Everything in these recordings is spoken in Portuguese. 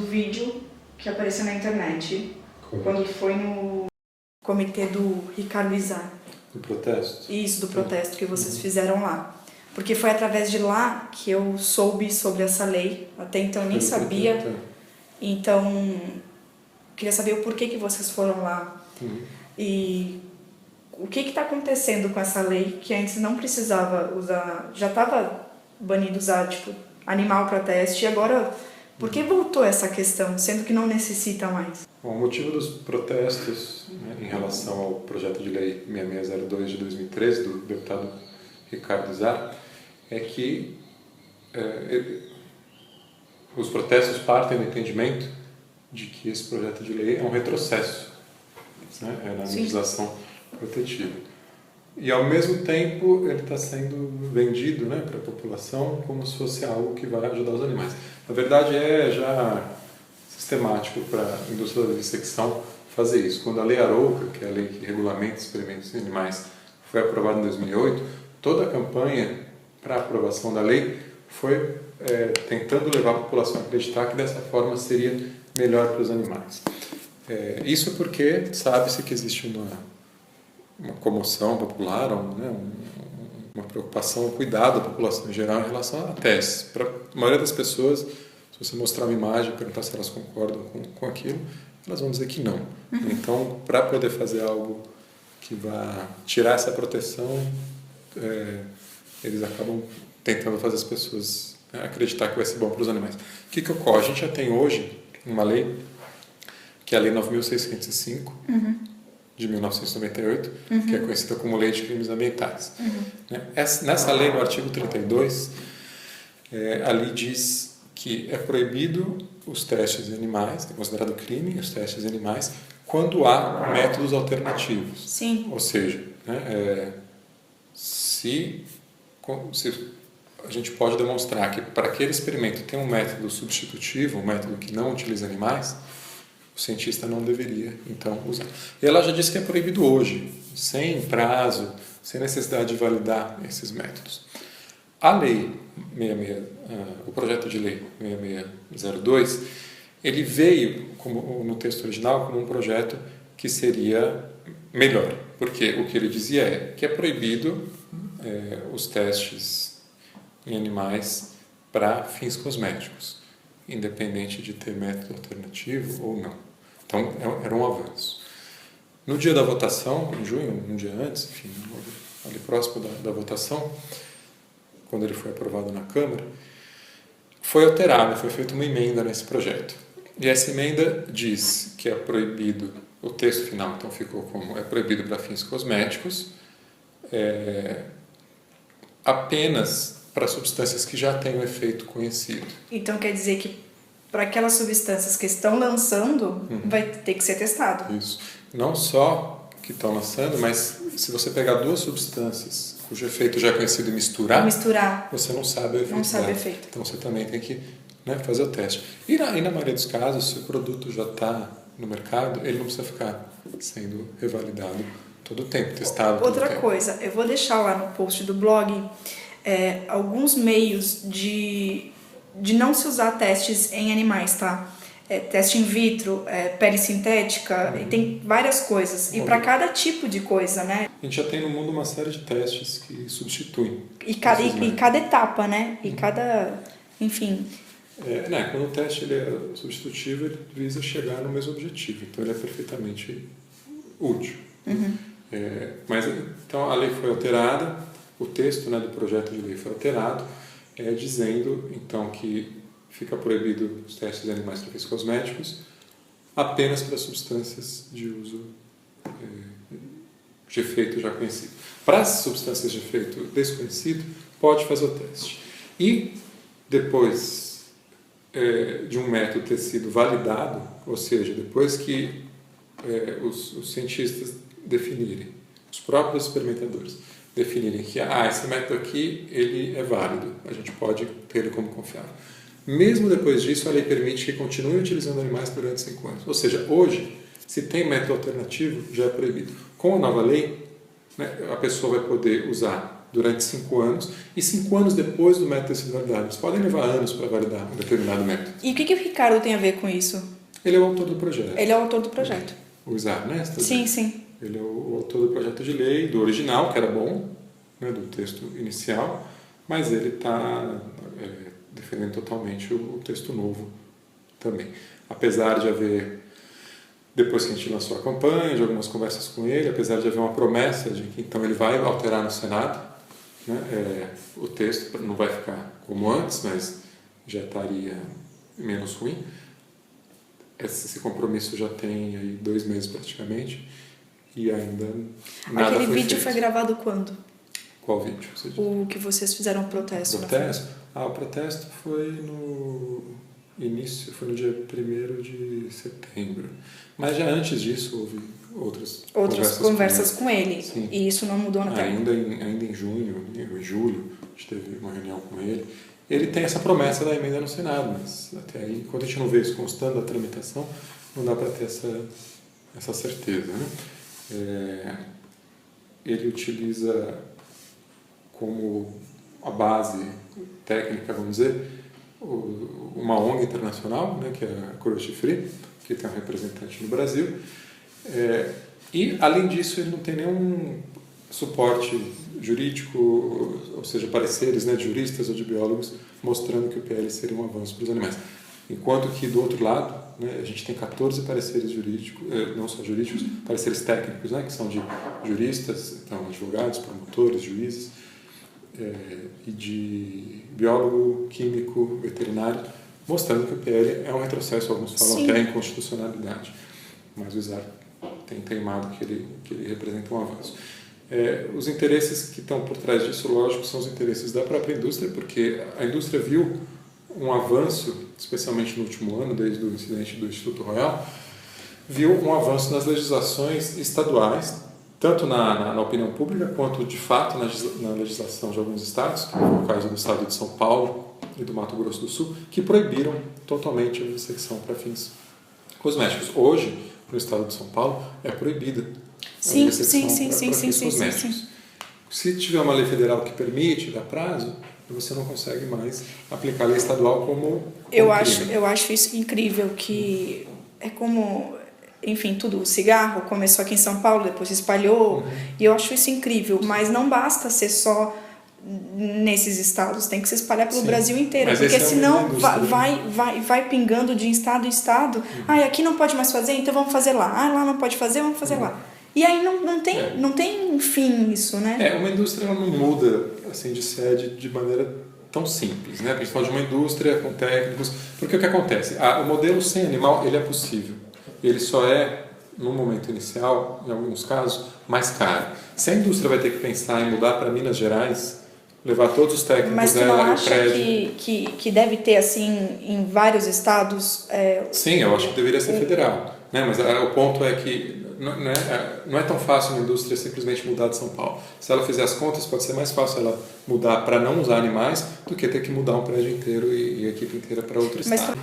do vídeo que apareceu na internet, quando foi no comitê do Ricardo Izar. Do protesto? Isso, do protesto que vocês fizeram lá. Porque foi através de lá que eu soube sobre essa lei. Até então eu nem sabia. Então, queria saber o porquê que vocês foram lá. E o que está acontecendo com essa lei que antes não precisava usar, já estava banido usar tipo, animal para teste, e agora por que voltou essa questão, sendo que não necessita mais? Bom, o motivo dos protestos, né, em relação ao projeto de lei 6602 de 2013 do deputado Ricardo Izar é que os protestos partem do entendimento de que esse projeto de lei é um retrocesso, né, na legislação protetiva. E ao mesmo tempo ele está sendo vendido, né, para a população como se fosse algo que vai ajudar os animais. Na verdade é já sistemático para a indústria da vivisecção fazer isso. Quando a Lei Arouca, que é a lei que regulamenta experimentos em animais, foi aprovada em 2008, toda a campanha para a aprovação da lei foi tentando levar a população a acreditar que dessa forma seria melhor para os animais. Isso porque sabe-se que existe uma comoção popular, né, uma preocupação, um cuidado da população em geral em relação a testes. Para a maioria das pessoas, se você mostrar uma imagem e perguntar se elas concordam com aquilo, elas vão dizer que não. Então, para poder fazer algo que vá tirar essa proteção, eles acabam tentando fazer as pessoas acreditar que vai ser bom para os animais. O que ocorre? A gente já tem hoje uma lei, que é a Lei 9.605, de 1998, que é conhecida como Lei de Crimes Ambientais. Nessa lei, no artigo 32, ali diz que é proibido os testes em animais, é considerado crime os testes em animais, quando há métodos alternativos. Sim. Ou seja, né, se a gente pode demonstrar que para aquele experimento tem um método substitutivo, um método que não utiliza animais, o cientista não deveria, então, usar. E ela já disse que é proibido hoje, sem prazo, sem necessidade de validar esses métodos. A lei 66, o projeto de lei 6602, ele veio, no texto original, como um projeto que seria melhor, porque o que ele dizia é que é proibido os testes em animais para fins cosméticos, independente de ter método alternativo ou não. Então, era um avanço. No dia da votação, em junho, um dia antes, enfim, ali próximo da votação, quando ele foi aprovado na Câmara, foi alterado, foi feita uma emenda nesse projeto. E essa emenda diz que é proibido, o texto final então ficou como é proibido para fins cosméticos, apenas para substâncias que já têm um efeito conhecido. Então quer dizer que para aquelas substâncias que estão lançando, vai ter que ser testado. Isso. Não só que estão lançando, mas se você pegar duas substâncias cujo efeito já é conhecido e misturar, você não sabe o efeito. Não sabe o efeito. Então você também tem que, né, fazer o teste. E na maioria dos casos, se o produto já está no mercado, ele não precisa ficar sendo revalidado todo o tempo, testado todo o tempo. Outra coisa, eu vou deixar lá no post do blog alguns meios de não se usar testes em animais, tá? Teste in vitro, pele sintética, e tem várias coisas. E para cada tipo de coisa, né? A gente já tem no mundo uma série de testes que substituem. E cada etapa, né? E cada... Enfim... Quando o teste ele é substitutivo, ele visa chegar no mesmo objetivo. Então, ele é perfeitamente útil. Mas, então, a lei foi alterada, o texto, né, do projeto de lei foi alterado, dizendo, então, que fica proibido os testes de animais para fins cosméticos apenas para substâncias de uso de efeito já conhecido. Para as substâncias de efeito desconhecido, pode fazer o teste. E depois de um método ter sido validado, ou seja, depois que os cientistas definirem, os próprios experimentadores definirem que esse método aqui ele é válido, a gente pode ter ele como confiável. Mesmo depois disso, a lei permite que continue utilizando animais durante 5 anos. Ou seja, hoje, se tem método alternativo, já é proibido. Com a nova lei, né, a pessoa vai poder usar durante 5 anos e 5 anos depois do método ter sido validado. Eles podem levar anos para validar um determinado método. E o que o Ricardo tem a ver com isso? Ele é o autor do projeto. Ele é o autor do projeto. O Izar, né? Sim, sim. Ele é o autor do projeto de lei, do original, que era bom, né, do texto inicial, mas ele está defendendo totalmente o texto novo também. Apesar de haver, depois que a gente lançou a campanha, de algumas conversas com ele, apesar de haver uma promessa de que então ele vai alterar no Senado, né, o texto não vai ficar como antes, mas já estaria menos ruim. Esse compromisso já tem aí 2 meses praticamente e ainda nada Aquele foi vídeo feito. Foi gravado quando? Qual vídeo? Você diz? O que vocês fizeram o protesto. O protesto? O protesto foi no início, foi no dia 1º de setembro. Mas já antes disso houve outras conversas com ele. Sim. E isso não mudou na ainda em junho, em julho, a gente teve uma reunião com ele. Ele tem essa promessa da emenda no Senado, mas até aí, enquanto a gente não vê isso constando a tramitação, não dá para ter essa certeza. Né? Ele utiliza como a base técnica, vamos dizer, uma ONG internacional, né, que é a Cruelty Free, que tem um representante no Brasil. E, além disso, ele não tem nenhum suporte jurídico, ou seja, pareceres, né, de juristas ou de biólogos, mostrando que o PL seria um avanço para os animais. Enquanto que, do outro lado, né, a gente tem 14 pareceres jurídicos, não só jurídicos, pareceres técnicos, né, que são de juristas, então, advogados, promotores, juízes, e de biólogo, químico, veterinário, mostrando que o PL é um retrocesso, alguns falam Sim. que é inconstitucionalidade, mas o Izar tem teimado que ele representa um avanço. Os interesses que estão por trás disso, lógico, são os interesses da própria indústria, porque a indústria viu um avanço, especialmente no último ano, desde o incidente do Instituto Royal, viu um avanço nas legislações estaduais, tanto na opinião pública, quanto, de fato, na legislação de alguns estados, que é o caso do estado de São Paulo e do Mato Grosso do Sul, que proibiram totalmente a vivisecção para fins cosméticos. Hoje, no estado de São Paulo, é proibida a vivisecção para fins cosméticos. Se tiver uma lei federal que permite, dá prazo, você não consegue mais aplicar a lei estadual como eu acho isso incrível, que é como... Enfim, tudo, o cigarro começou aqui em São Paulo, depois se espalhou, e eu acho isso incrível, mas não basta ser só nesses estados, tem que se espalhar pelo Brasil inteiro, porque senão vai pingando de estado em estado. Aqui não pode mais fazer, então vamos fazer lá. Lá não pode fazer, vamos fazer lá. E aí não tem fim isso, né? Uma indústria ela não muda assim, de sede de maneira tão simples, né? Principalmente uma indústria com técnicos, porque o que acontece? O modelo sem animal, ele é possível. Ele só é, no momento inicial, em alguns casos, mais caro. Se a indústria vai ter que pensar em mudar para Minas Gerais, levar todos os técnicos mas tu não acha que deve ter, assim, em vários estados... Sim, eu acho que deveria ser federal. Né? Mas o ponto é que não é tão fácil uma indústria simplesmente mudar de São Paulo. Se ela fizer as contas, pode ser mais fácil ela mudar para não usar animais do que ter que mudar um prédio inteiro e a equipe inteira para outro estado.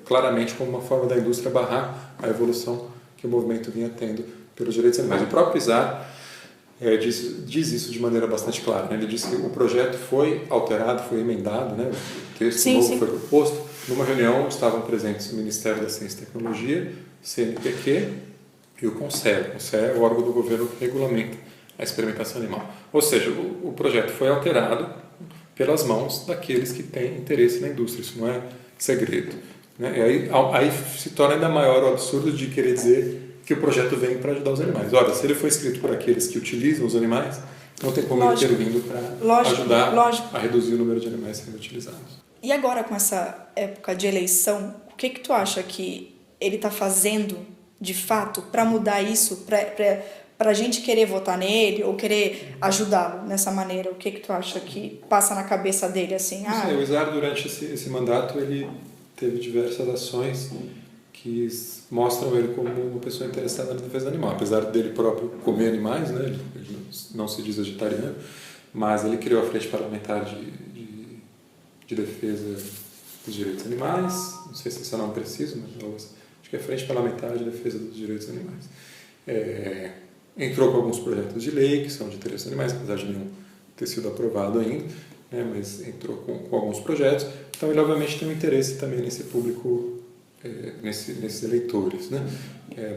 Claramente como uma forma da indústria barrar a evolução que o movimento vinha tendo pelos direitos animais. O próprio Izar diz isso de maneira bastante clara. Né? Ele diz que o projeto foi alterado, foi emendado, né? O texto novo foi proposto. Numa reunião estavam presentes o Ministério da Ciência e Tecnologia, o CNPq e o CONSER. O CONSER é o órgão do governo que regulamenta a experimentação animal. Ou seja, o projeto foi alterado pelas mãos daqueles que têm interesse na indústria. Isso não é segredo. Né? E aí se torna ainda maior o absurdo de querer dizer que o projeto vem para ajudar os animais. Olha, se ele foi escrito por aqueles que utilizam os animais, não tem como ele ter vindo para ajudar a reduzir o número de animais sendo utilizados. E agora, com essa época de eleição, o que tu acha que ele está fazendo, de fato, para mudar isso, para a gente querer votar nele ou querer ajudá-lo nessa maneira? O que tu acha que passa na cabeça dele, assim? O Izar, durante esse mandato, ele teve diversas ações que mostram ele como uma pessoa interessada na defesa do animal. Apesar dele próprio comer animais, né? Ele não se diz vegetariano, mas ele criou a Frente Parlamentar de Defesa dos Direitos Animais. Não sei se esse é o nome preciso, mas acho que é a Frente Parlamentar de Defesa dos Direitos Animais. Entrou com alguns projetos de lei que são de interesse dos animais, apesar de nenhum ter sido aprovado ainda, né, mas entrou com alguns projetos. Então, ele obviamente tem um interesse também nesse público, nesses eleitores, né?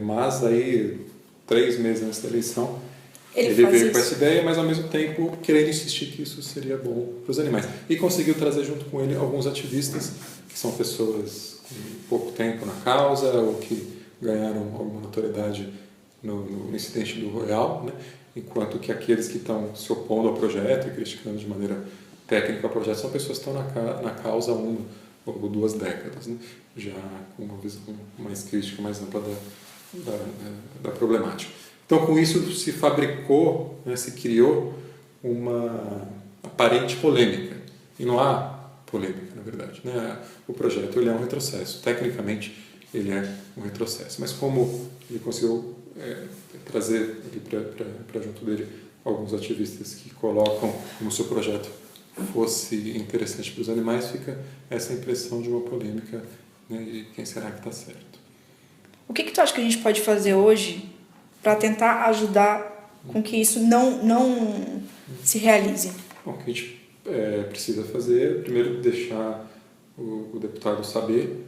Mas aí, 3 meses antes da eleição, ele veio com essa ideia, mas ao mesmo tempo querendo insistir que isso seria bom para os animais. E conseguiu trazer junto com ele alguns ativistas, que são pessoas com pouco tempo na causa ou que ganharam alguma notoriedade no incidente do Royal, né? Enquanto que aqueles que estão se opondo ao projeto e criticando de maneira técnica o projeto são pessoas que estão na causa há 1 ou 2 décadas, né? Já com uma visão mais crítica, mais ampla da problemática. Então, com isso se fabricou, né, se criou uma aparente polêmica. E não há polêmica, na verdade, né? O projeto ele é um retrocesso. Tecnicamente, ele é um retrocesso. Mas como ele conseguiu trazer para junto dele alguns ativistas que colocam como se o projeto fosse interessante para os animais, fica essa impressão de uma polêmica, né, de quem será que está certo. O que tu acha que a gente pode fazer hoje para tentar ajudar com que isso não se realize? Bom, o que a gente precisa fazer é, primeiro, deixar o deputado saber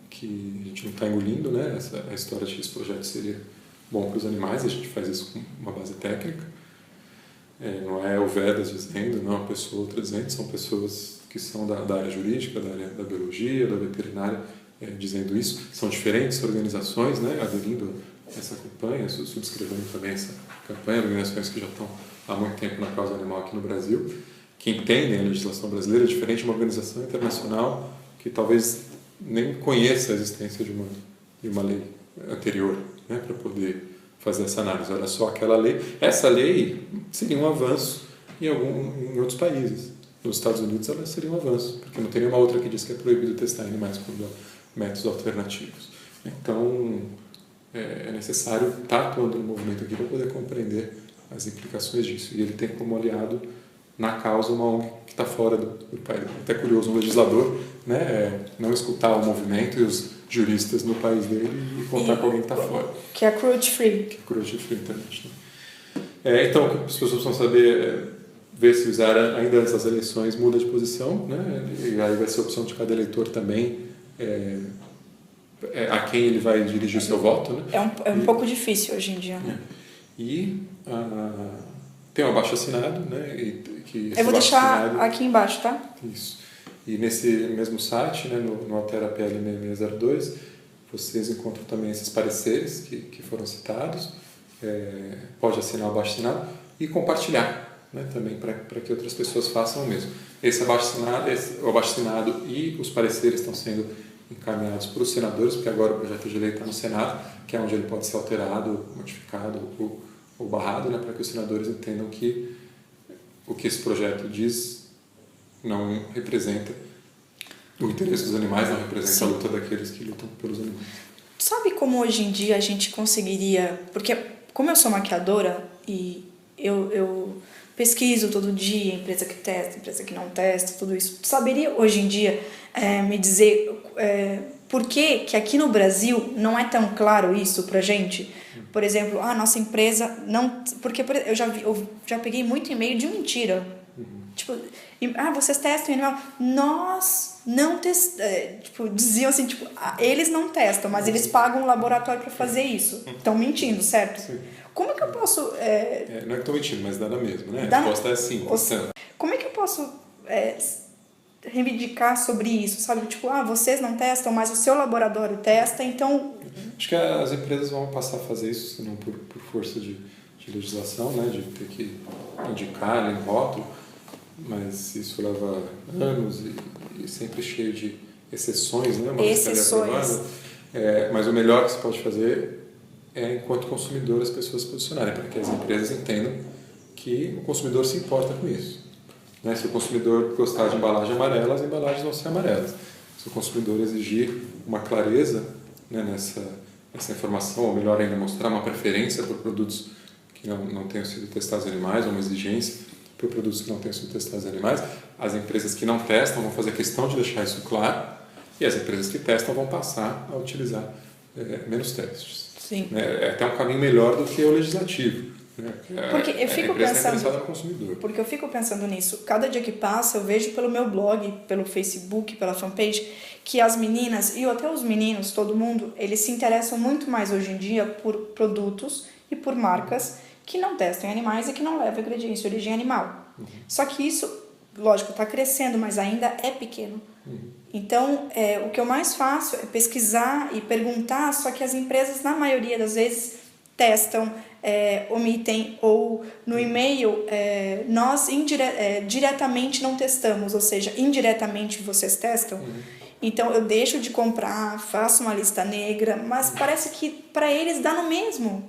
que a gente não está engolindo, né, a história de que esse projeto seria bom para os animais. A gente faz isso com uma base técnica. Não é o Vedas dizendo, não é uma pessoa outra dizendo, são pessoas que são da área jurídica, da área da biologia, da veterinária, dizendo isso. São diferentes organizações, né, aderindo a essa campanha, subscrevendo também essa campanha, organizações que já estão há muito tempo na causa animal aqui no Brasil, que entendem a legislação brasileira, diferente de uma organização internacional que talvez nem conheça a existência de uma lei anterior, né, para poder fazer essa análise. Olha só, aquela lei, essa lei seria um avanço em outros países. Nos Estados Unidos ela seria um avanço, porque não tem nenhuma outra que diz que é proibido testar animais por métodos alternativos. Então, é necessário estar atuando no movimento aqui para poder compreender as implicações disso. E ele tem como aliado na causa uma ONG que está fora do país. Até curioso, um legislador, né, não escutar o movimento e os juristas no país dele e contar com alguém que está fora. Que é a Cruelty Free. Que é a Cruelty Free International. Então, as pessoas precisam saber, ver se o Zara, ainda nessas eleições, muda de posição, né? E aí vai ser a opção de cada eleitor também, a quem ele vai dirigir o seu voto, né? É um pouco difícil hoje em dia. E tem um abaixo-assinado, né? Eu vou deixar aqui embaixo, tá? Isso. E nesse mesmo site, né, no Altera PL 6602, vocês encontram também esses pareceres que foram citados. Pode assinar o abaixo-assinado e compartilhar, né, também para que outras pessoas façam o mesmo. O abaixo-assinado e os pareceres estão sendo encaminhados para os senadores, porque agora o projeto de lei está no Senado, que é onde ele pode ser alterado, modificado ou barrado, né, para que os senadores entendam que o que esse projeto diz não representa o interesse dos animais, não representa a luta daqueles que lutam pelos animais. Sabe como hoje em dia a gente conseguiria... Porque como eu sou maquiadora e eu pesquiso todo dia, empresa que testa, empresa que não testa, tudo isso. Tu saberia hoje em dia me dizer por que aqui no Brasil não é tão claro isso pra gente? Por exemplo, a nossa empresa não... Porque eu já peguei muito e-mail de mentira. Tipo, vocês testam animal? Nós não testamos. Tipo, diziam assim, tipo, eles não testam, mas eles pagam um laboratório para fazer isso. Estão mentindo, certo? Sim. Como é que eu posso... não é que estão mentindo, mas dá na mesma, né? A resposta é sim. Como é que eu posso reivindicar sobre isso, sabe? Tipo, vocês não testam, mas o seu laboratório testa, então... Acho que as empresas vão passar a fazer isso, senão por força de legislação, né? De ter que indicar em rótulo, mas isso leva anos e sempre cheio de exceções, né? Exceções. Mas o melhor que se pode fazer é, enquanto consumidor, as pessoas se posicionarem, para que as empresas entendam que o consumidor se importa com isso. Né? Se o consumidor gostar de embalagem amarela, as embalagens vão ser amarelas. Se o consumidor exigir uma clareza, né, nessa informação, ou melhor ainda, mostrar uma preferência por produtos que não tenham sido testados em animais, ou uma exigência por produtos que não tenham sido testados em animais, as empresas que não testam vão fazer questão de deixar isso claro, e as empresas que testam vão passar a utilizar menos testes. Sim. É até um caminho melhor do que o legislativo, Porque eu fico pensando, no consumidor. porque eu fico pensando nisso. Cada dia que passa, eu vejo pelo meu blog, pelo Facebook, pela fanpage, que as meninas e até os meninos, todo mundo, eles se interessam muito mais hoje em dia por produtos e por marcas que não testam em animais e que não levam ingredientes de origem animal. Só que isso, lógico, está crescendo, mas ainda é pequeno. Então, o que eu mais faço é pesquisar e perguntar, só que as empresas, na maioria das vezes, testam, omitem, ou no e-mail nós diretamente não testamos, ou seja, indiretamente vocês testam. Então eu deixo de comprar, faço uma lista negra, mas parece que para eles dá no mesmo,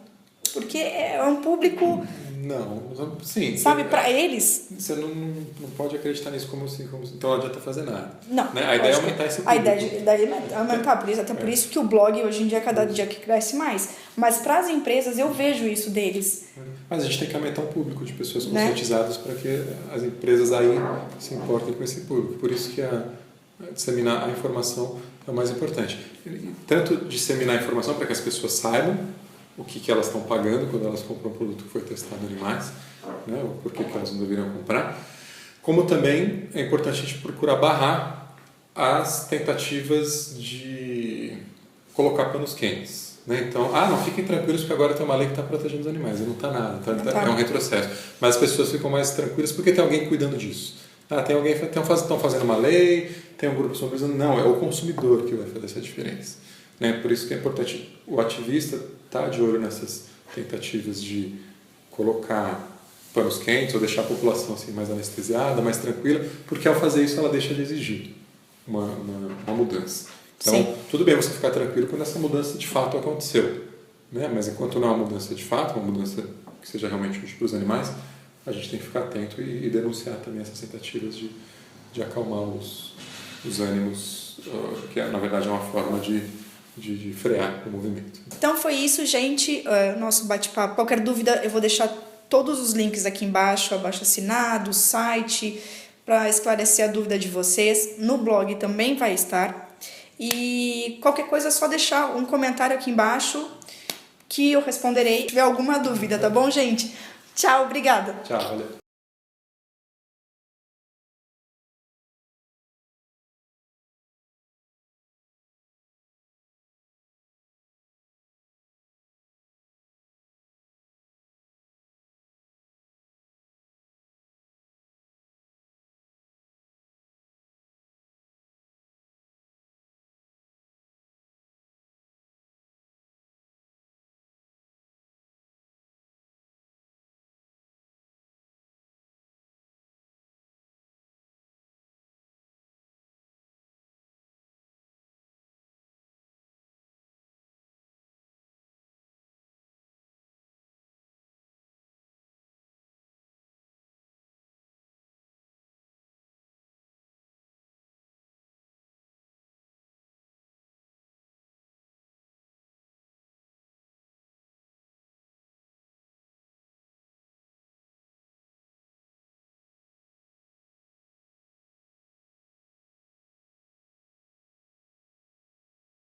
porque é um público... Não, sim. Sabe, para eles... Você não pode acreditar nisso como então não adianta fazer nada. Não. Né? A ideia é aumentar esse público. A ideia é aumentar, por isso que o blog hoje em dia, cada dia que cresce mais. Mas para as empresas, eu vejo isso deles. Mas a gente tem que aumentar um público de pessoas conscientizadas, para que as empresas aí se importem com esse público. Por isso que disseminar a informação é o mais importante. Tanto disseminar a informação para que as pessoas saibam o que elas estão pagando quando elas compram um produto que foi testado em animais, né, o porquê que elas não deveriam comprar, como também é importante a gente procurar barrar as tentativas de colocar panos quentes. Né? Então, não fiquem tranquilos porque agora tem uma lei que está protegendo os animais, e não está nada, é um retrocesso. Mas as pessoas ficam mais tranquilas porque tem alguém cuidando disso. Estão fazendo uma lei, tem um grupo supervisionando. Não, é o consumidor que vai fazer essa diferença. Né? Por isso que é importante o ativista estar de olho nessas tentativas de colocar panos quentes ou deixar a população assim, mais anestesiada, mais tranquila, porque ao fazer isso ela deixa de exigir uma mudança. Então, tudo bem você ficar tranquilo quando essa mudança de fato aconteceu. Né? Mas enquanto não é uma mudança de fato, uma mudança que seja realmente útil para os animais, a gente tem que ficar atento e denunciar também essas tentativas de acalmar os ânimos, que na verdade é uma forma de frear o movimento. Então foi isso, gente, nosso bate-papo. Qualquer dúvida, eu vou deixar todos os links aqui embaixo, abaixo-assinado, site, para esclarecer a dúvida de vocês. No blog também vai estar. E qualquer coisa é só deixar um comentário aqui embaixo que eu responderei se tiver alguma dúvida, tá bom, gente? Tchau, obrigada. Tchau, valeu.